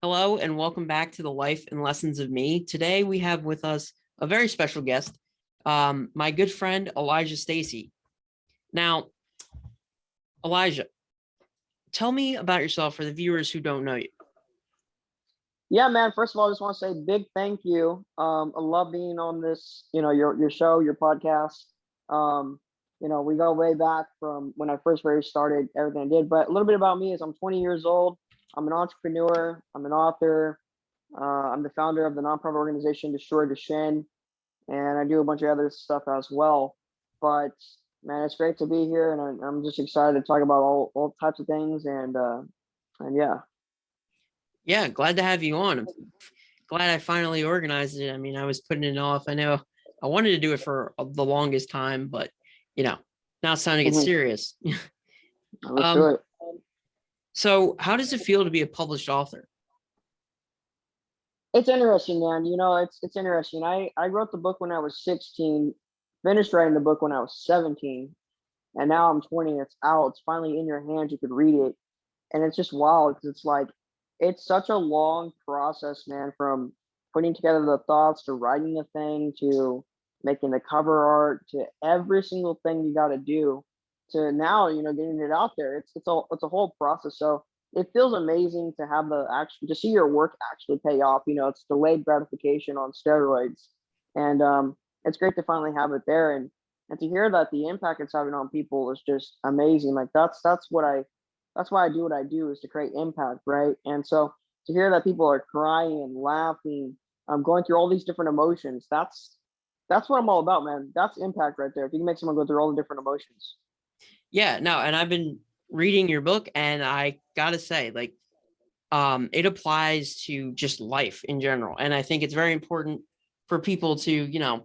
Hello and welcome back to the Life and Lessons of Me. Today we have with us a very special guest, my good friend Elijah Stacy. Now, Elijah, tell me about yourself for the viewers who don't know you. Yeah, man. First of all, I just want to say big thank you. I love being on this, your show, your podcast. We go way back from when I first very started everything I did. But a little bit about me is I'm 20 years old. I'm an entrepreneur. I'm an author. I'm the founder of the nonprofit organization DESTROY Duchenne, and I do a bunch of other stuff as well. But man, it's great to be here, and I'm just excited to talk about all types of things. And yeah. Yeah, glad to have you on. I'm glad I finally organized it. I mean, I was putting it off. I know I wanted to do it for the longest time, but you know, now it's time to get Mhm. serious. Let's do it. So how does it feel to be a published author? It's interesting, man. It's interesting. I wrote the book when I was 16, finished writing the book when I was 17, and now I'm 20. It's out. It's finally in your hands. You could read it, and it's just wild because it's like it's such a long process, man. From putting together the thoughts to writing the thing to making the cover art to every single thing you got to do to now, getting it out there. It's a whole process. So it feels amazing to have the actual to see your work actually pay off. It's delayed gratification on steroids, and it's great to finally have it there and to hear that the impact it's having on people is just amazing. Like that's why I do what I do, is to create impact, right? And so to hear that people are crying, laughing, going through all these different emotions, that's what I'm all about, man. That's impact right there. If you can make someone go through all the different emotions. Yeah, no, and I've been reading your book and I gotta say, like, it applies to just life in general. And I think it's very important for people to,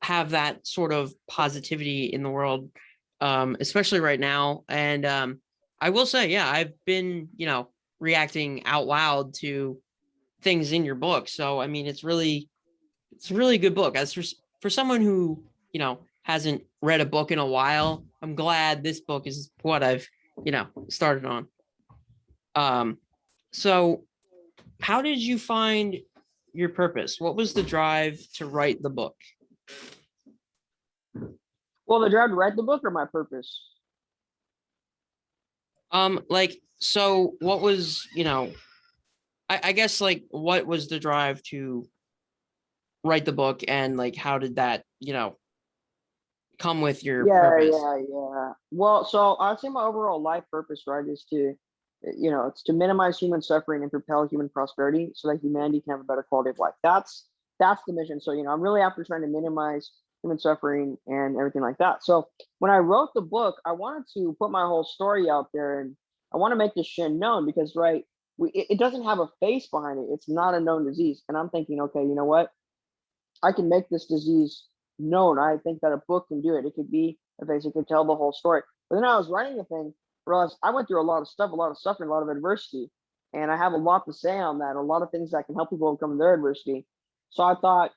have that sort of positivity in the world, especially right now. And I will say, yeah, I've been, reacting out loud to things in your book. So I mean, it's a really good book. As for someone who, hasn't read a book in a while, I'm glad this book is what I've, started on. Um, so how did you find your purpose? What was the drive to write the book? Well, the drive to write the book or my purpose? Like, so what was, I guess like what was the drive to write the book and like how did that, come with your Yeah, purpose? yeah, yeah. Well, so I'd say my overall life purpose, right, is it's to minimize human suffering and propel human prosperity so that humanity can have a better quality of life. That's the mission. So, I'm really after trying to minimize human suffering and everything like that. So when I wrote the book, I wanted to put my whole story out there, and I want to make this shit known because, right, it doesn't have a face behind it. It's not a known disease. And I'm thinking, okay, you know what? I can make this disease known. I think that a book can do it. It could be a face, it could tell the whole story. But then I was writing the thing, realized I went through a lot of stuff, a lot of suffering, a lot of adversity. And I have a lot to say on that, a lot of things that can help people overcome their adversity. So I thought,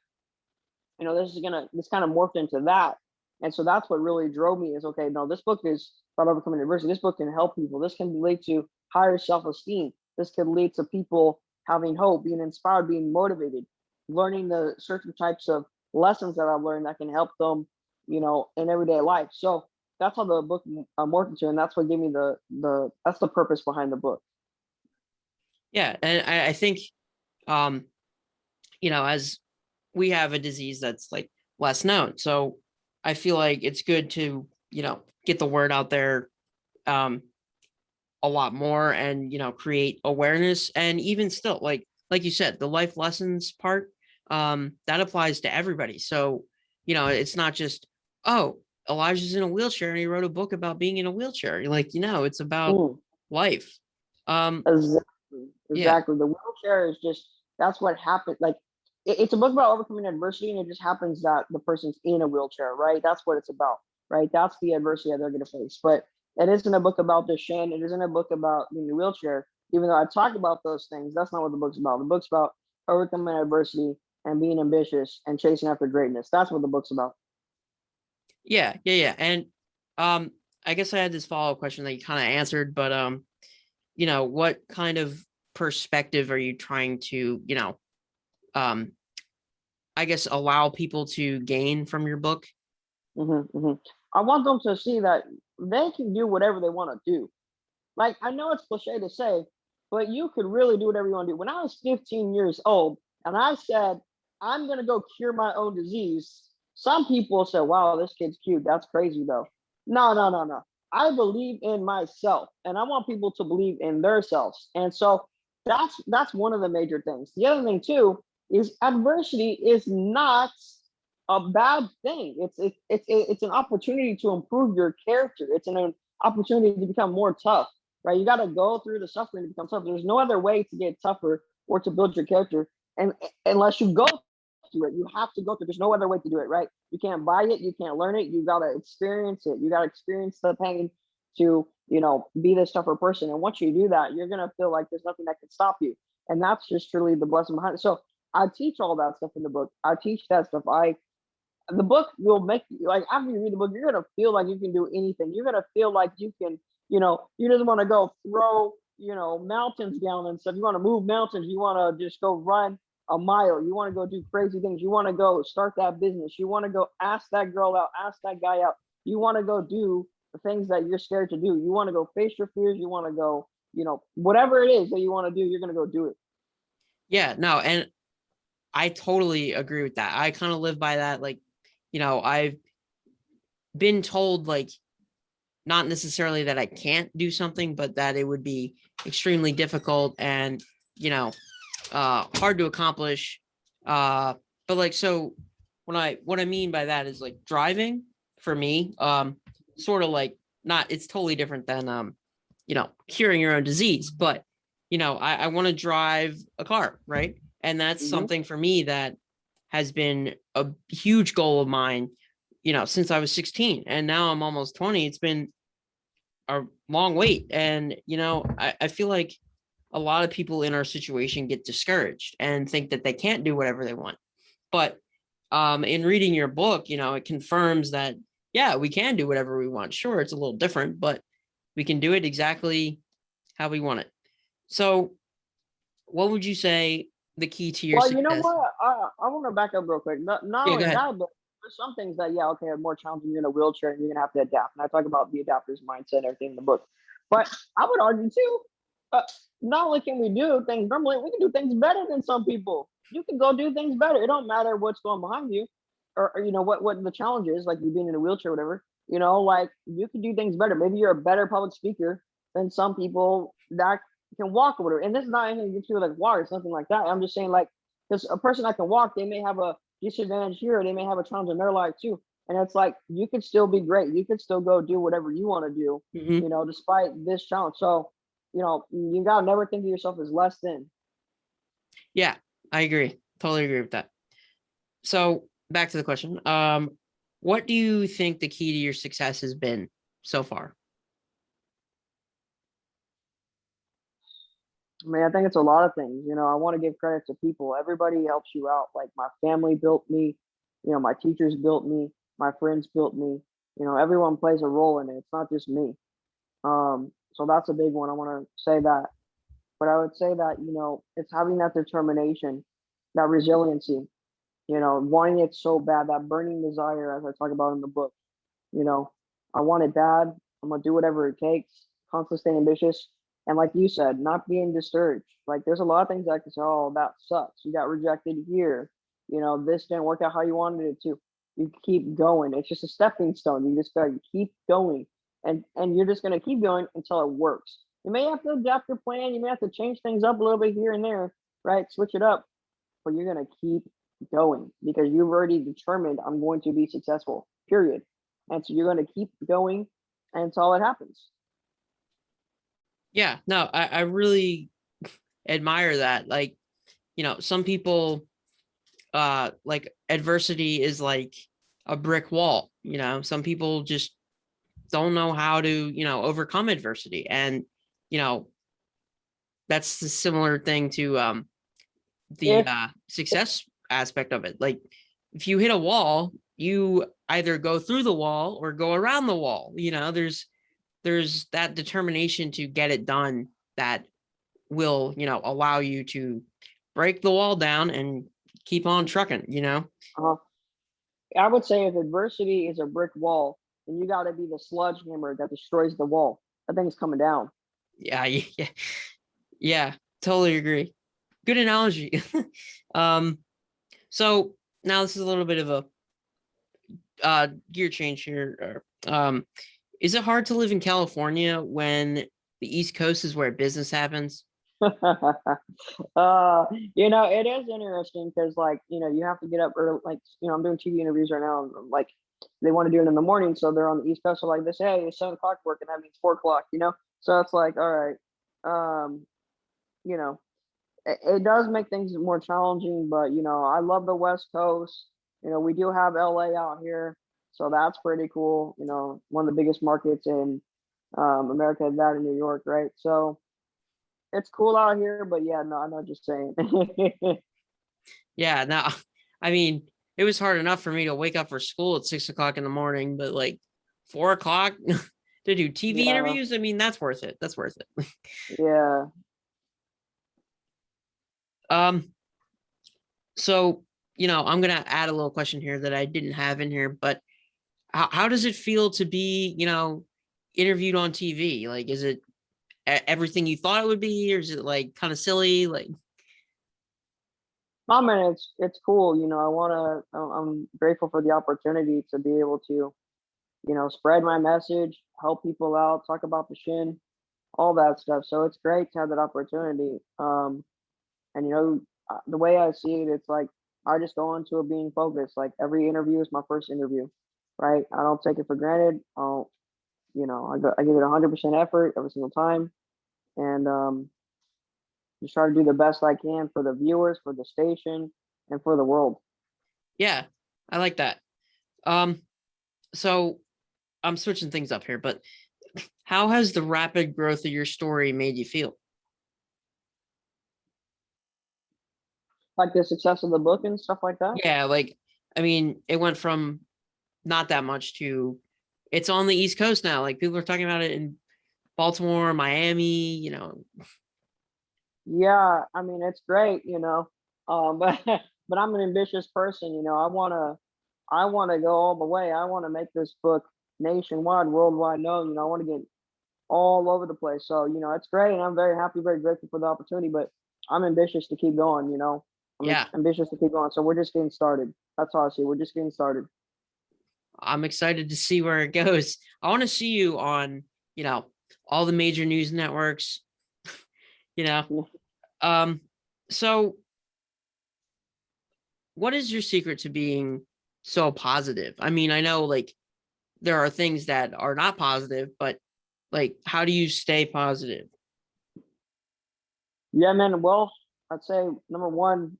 this kind of morphed into that. And so that's what really drove me is, okay, no, this book is about overcoming adversity. This book can help people. This can lead to higher self-esteem. This can lead to people having hope, being inspired, being motivated, learning the certain types of lessons that I've learned that can help them, in everyday life. So that's how the book morphed into, and that's what gave me that's the purpose behind the book. Yeah. And I think, um, as we have a disease that's like less known. So I feel like it's good to, get the word out there a lot more and, create awareness. And even still, like you said, the life lessons part, that applies to everybody. So, it's not just, oh, Elijah's in a wheelchair and he wrote a book about being in a wheelchair. Like, it's about Mm. life. Um, Exactly. yeah. Exactly. The wheelchair is just that's what happened. Like it's a book about overcoming adversity, and it just happens that the person's in a wheelchair, right? That's what it's about, right? That's the adversity that they're going to face. But it isn't a book about Duchenne. It isn't a book about being in a wheelchair. Even though I talk about those things, that's not what the book's about. The book's about overcoming adversity and being ambitious and chasing after greatness. That's what the book's about. Yeah. Yeah. Yeah. And um, I guess I had this follow-up question that you kind of answered, but what kind of perspective are you trying to, um, I guess, allow people to gain from your book? I want them to see that they can do whatever they want to do. Like, I know it's cliche to say, but you could really do whatever you want to do. When I was 15 years old and I said, I'm going to go cure my own disease, some people said, wow, this kid's cute. That's crazy, though. No, no, no, no. I believe in myself and I want people to believe in themselves. And so that's one of the major things. The other thing, too, is adversity is not a bad thing. It's an opportunity to improve your character. It's an opportunity to become more tough, right? You got to go through the suffering to become tough. There's no other way to get tougher or to build your character, and unless you go through it, you have to go through. There's no other way to do it, right? You can't buy it, you can't learn it. You got to experience it. You got to experience the pain to be this tougher person. And once you do that, you're gonna feel like there's nothing that can stop you, and that's just truly the blessing behind it. So I teach all that stuff in the book. I teach that stuff. The book will make you, like, after you read the book, you're gonna feel like you can do anything. You're gonna feel like you can, you just want to go throw, mountains down and stuff. You want to move mountains. You want to just go run a mile. You want to go do crazy things. You want to go start that business. You want to go ask that girl out, ask that guy out. You want to go do the things that you're scared to do. You want to go face your fears. You want to go, whatever it is that you want to do, you're gonna go do it. Yeah, no, and I totally agree with that. I kind of live by that. Like, I've been told, like, not necessarily that I can't do something, but that it would be extremely difficult and, hard to accomplish. But like, so what I mean by that is, like, driving for me, sort of like, not, it's totally different than, curing your own disease, but, I want to drive a car, right? And that's something for me that has been a huge goal of mine, since I was 16, and now I'm almost 20. It's been a long wait. And, I feel like a lot of people in our situation get discouraged and think that they can't do whatever they want. But in reading your book, it confirms that, yeah, we can do whatever we want. Sure, it's a little different, but we can do it exactly how we want it. So what would you say the key to your Well, you know success? what? I want to back up real quick. Not Yeah, go only ahead. that, but there's some things that, yeah, okay, are more challenging. You're in a wheelchair and you're gonna have to adapt. And I talk about the adapter's mindset and everything in the book. But I would argue too, uh, not only can we do things normally, we can do things better than some people. You can go do things better. It don't matter what's going behind you, or what the challenge is, like you being in a wheelchair, or whatever. Like, you can do things better. Maybe you're a better public speaker than some people that can walk or whatever. And this is not anything against people like walk or something like that. I'm just saying, like, because a person that can walk, they may have a disadvantage here, or they may have a challenge in their life too. And it's like, you could still be great. You could still go do whatever you want to do, Hmm. despite this challenge. So, you gotta never think of yourself as less than. Yeah, I agree. Totally agree with that. So back to the question. What do you think the key to your success has been so far? I mean, I think it's a lot of things. I want to give credit to people. Everybody helps you out. Like, my family built me, my teachers built me, my friends built me. Everyone plays a role in it. It's not just me. So that's a big one. I want to say that. But I would say that, it's having that determination, that resiliency, wanting it so bad, that burning desire, as I talk about in the book. You know, I want it bad. I'm gonna do whatever it takes. Constantly stay ambitious. And like you said, not being discouraged. Like, there's a lot of things I can say, oh, that sucks. You got rejected here. This didn't work out how you wanted it to. You keep going. It's just a stepping stone. You just gotta keep going. And you're just gonna keep going until it works. You may have to adapt your plan, you may have to change things up a little bit here and there, right? Switch it up, but you're gonna keep going because you've already determined I'm going to be successful, period. And so you're gonna keep going until it happens. Yeah, no, I really admire that. Like, some people, like, adversity is like a brick wall. Some people just don't know how to, overcome adversity. And, you know, that's the similar thing to the If success aspect of it. Like, if you hit a wall, you either go through the wall or go around the wall. There's that determination to get it done that will, allow you to break the wall down and keep on trucking, Uh, I would say if adversity is a brick wall, then you got to be the sledgehammer that destroys the wall. That thing's coming down. Yeah, yeah, yeah, totally agree. Good analogy. um, so now this is a little bit of a gear change here. Is it hard to live in California when the East Coast is where business happens? It is interesting because, like, you have to get up early. Like, I'm doing TV interviews right now, and like, they want to do it in the morning, so they're on the East Coast. So like, they say, hey, it's 7 o'clock work, and that means 4 o'clock. So it's like, all right, you know, it does make things more challenging, but I love the West Coast. We do have LA out here, so that's pretty cool. One of the biggest markets in America, that in New York, right? So it's cool out here, but yeah, no, I'm not just saying. Yeah, now, I mean, it was hard enough for me to wake up for school at 6 o'clock in the morning, but like 4 o'clock to do TV Yeah, interviews, I mean, that's worth it. That's worth it. yeah. Um, so, I'm gonna add a little question here that I didn't have in here, but how does it feel to be, interviewed on TV? Like, is it everything you thought it would be, or is it like kind of silly? Like, I mean, it's cool. I'm grateful for the opportunity to be able to, spread my message, help people out, talk about the shin, all that stuff. So it's great to have that opportunity. And the way I see it, it's like I just go into it being focused. Like every interview is my first interview, right? I don't take it for granted. I give it 100% effort every single time, and just try to do the best I can for the viewers, for the station, and for the world. yeah, I like that. Um, so I'm switching things up here, but how has the rapid growth of your story made you feel? Like the success of the book and stuff like that. Yeah, like, I mean, it went from not that much to it's on the East Coast now. Like, people are talking about it in Baltimore, Miami. Yeah, I mean it's great, but but I'm an ambitious person. I wanna go all the way. I want to make this book nationwide, worldwide known. I want to get all over the place. So it's great, and I'm very happy, very grateful for the opportunity. But I'm ambitious to keep going. I'm Yeah, ambitious to keep going. So we're just getting started. That's how I see it. We're just getting started. I'm excited to see where it goes. I want to see you on, you know, all the major news networks, you know. Um, so what is your secret to being so positive? I mean, I know like there are things that are not positive, but like how do you stay positive? Yeah, man. Well, I'd say number one,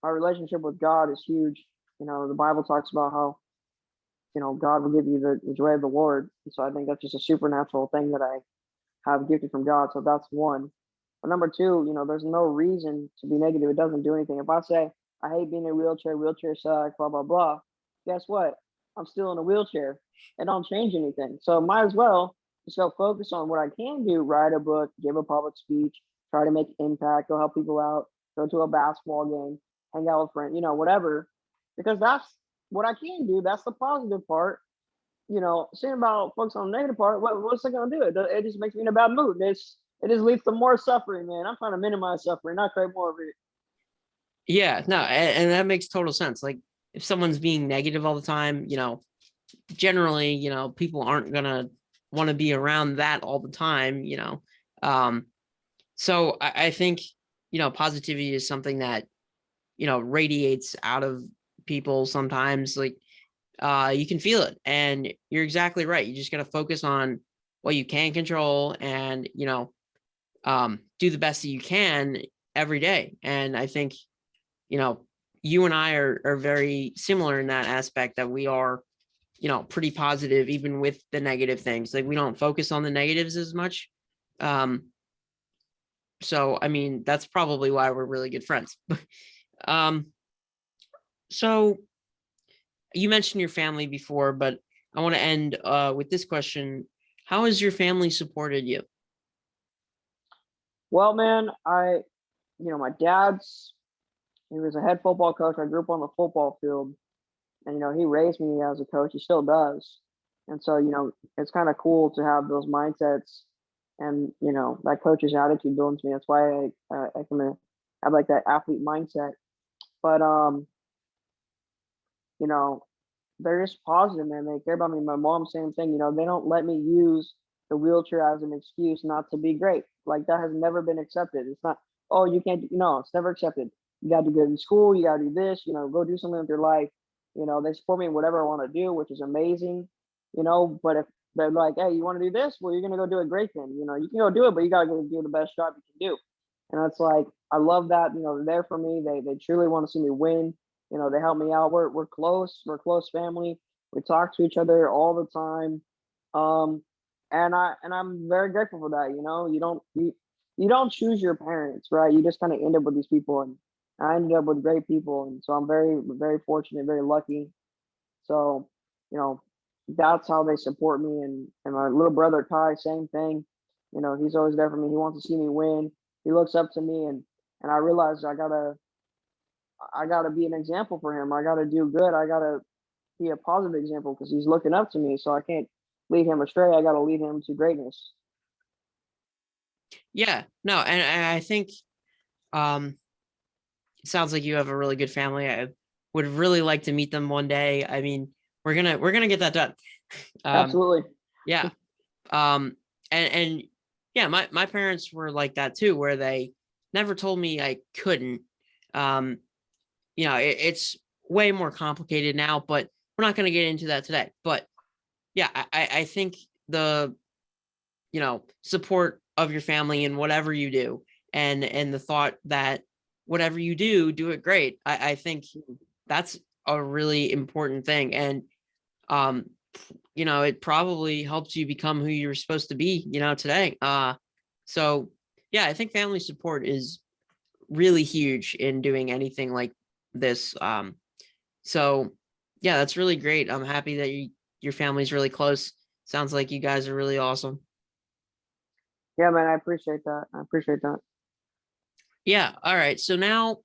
our relationship with God is huge. The Bible talks about how God will give you the joy of the Lord. And so I think that's just a supernatural thing that I have gifted from God. So that's one. But number two, there's no reason to be negative. It doesn't do anything. If I say I hate being in a wheelchair sucks, blah blah blah, guess what? I'm still in a wheelchair. It don't change anything. So might as well just go focus on what I can do: write a book, give a public speech, try to make impact, go help people out, go to a basketball game, hang out with friends, whatever. Because that's what I can do. That's the positive part. Saying about focus on the negative part, what's it gonna do? It just makes me in a bad mood. It just leads to more suffering, man. I'm trying to minimize suffering, not create more of it. Yeah, no, and that makes total sense. Like if someone's being negative all the time, generally, people aren't gonna want to be around that all the time. Um, so I think, positivity is something that, radiates out of people sometimes. Like you can feel it, and you're exactly right. You just got to focus on what you can control and, do the best that you can every day. And I think, you and I are very similar in that aspect, that we are, pretty positive, even with the negative things. Like we don't focus on the negatives as much. Um, so, I mean, that's probably why we're really good friends. um, so you mentioned your family before, but I want to end with this question. How has your family supported you? Well, man, my dad's, he was a head football coach. I grew up on the football field, and he raised me as a coach. He still does, and so it's kind of cool to have those mindsets, and that coach's attitude built into me. That's why I can have like that athlete mindset. But you know, they're just positive, man. They care about me. My mom, same thing. They don't let me use the wheelchair as an excuse not to be great. Like that has never been accepted. It's not, oh, you can't. No, it's never accepted. You got to do good in school. You got to do this. Go do something with your life. They support me in whatever I want to do, which is amazing. But if they're like, hey, you want to do this? Well, you're gonna go do it great then. You can go do it, but you gotta go do the best job you can do. And it's like I love that. They're there for me. They truly want to see me win. They help me out. We're close. We're a close family. We talk to each other all the time. And I'm very grateful for that. You don't choose your parents, right? You just kind of end up with these people, and I ended up with great people, and so I'm very very fortunate, very lucky. So you know that's how they support me, and my little brother Kai, same thing. He's always there for me. He wants to see me win. He looks up to me, and I realize I gotta be an example for him. I gotta do good. I gotta be a positive example because he's looking up to me. So I can't lead him astray. I gotta lead him to greatness. Yeah, no, and I think um it sounds like you have a really good family. I would really like to meet them one day. I mean, we're gonna get that done. Um, Absolutely. yeah. And yeah, my parents were like that too, where they never told me I couldn't. Um, it's way more complicated now, but we're not gonna get into that today. But yeah, I think the support of your family in whatever you do, and the thought that whatever you do it great. I think that's a really important thing. And um it probably helps you become who you're supposed to be today. So yeah, I think family support is really huge in doing anything like this. So yeah, that's really great. I'm happy that your family's really close. Sounds like you guys are really awesome. Yeah, man. I appreciate that. I appreciate that. Yeah. All right. So now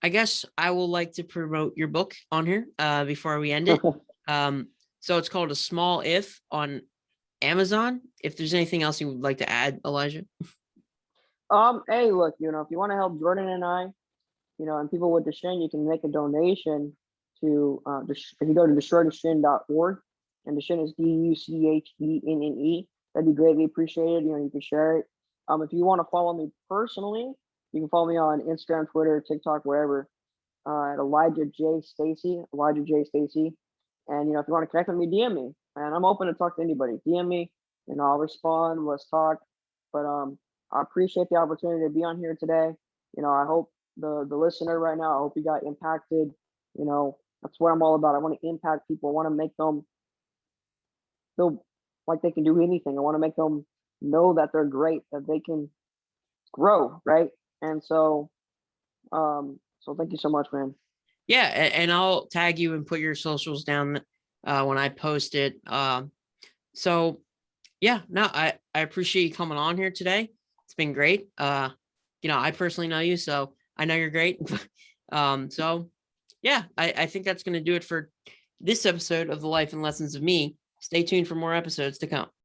I guess I will like to promote your book on here before we end it. So it's called A Small If on Amazon. If there's anything else you would like to add, Elijah. Hey, look, if you want to help Jordan and I, and people with Duchenne, you can make a donation to if you go to destroyduchenne.org, and Duchenne is DUCHENNE. That'd be greatly appreciated. You can share it. If you want to follow me personally, you can follow me on Instagram, Twitter, TikTok, wherever, at Elijah J Stacy, Elijah J Stacy. And if you want to connect with me, DM me, and I'm open to talk to anybody. DM me, and I'll respond. Let's talk. But I appreciate the opportunity to be on here today. I hope the listener right now, I hope you got impacted. That's what I'm all about. I want to impact people. I want to make them feel like they can do anything. I want to make them know that they're great, that they can grow, right? And so thank you so much, man. Yeah, and I'll tag you and put your socials down when I post it. So yeah, no, I appreciate you coming on here today. It's been great. I personally know you, so I know you're great. So yeah, I think that's going to do it for this episode of The Life and Lessons of Me. Stay tuned for more episodes to come.